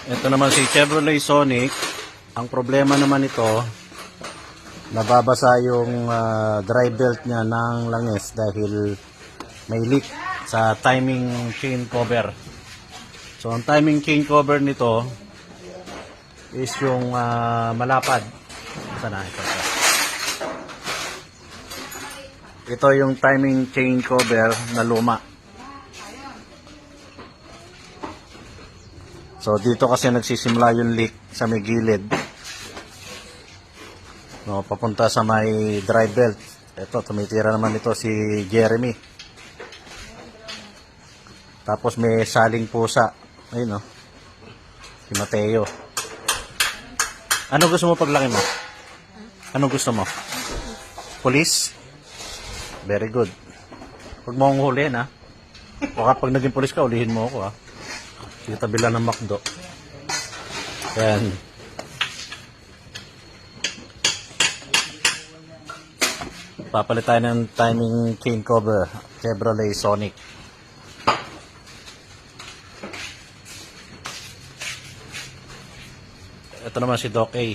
Ito naman si Chevrolet Sonic. Ang problema naman ito, nababasa yung drive belt niya ng langis dahil may leak sa timing chain cover. So ang timing chain cover nito is yung malapad. Sana ito. Ito yung timing chain cover na luma. So dito kasi nagsisimula yung leak sa may gilid. No, papunta sa may drive belt. Ito, tumitira naman ito si Jeremy. Tapos may saling pusa. Ayun, no. Si Mateo. Ano gusto mo paglaki mo? Ano gusto mo? Police? Very good. Huwag mo akong hulihin, ha? Baka pag naging police ka, ulihin mo ako, ha? Sige, tabi lang ng McDo. Yan. Papalit tayo ng timing chain cover. Chevrolet Sonic. Ito naman si Doc A.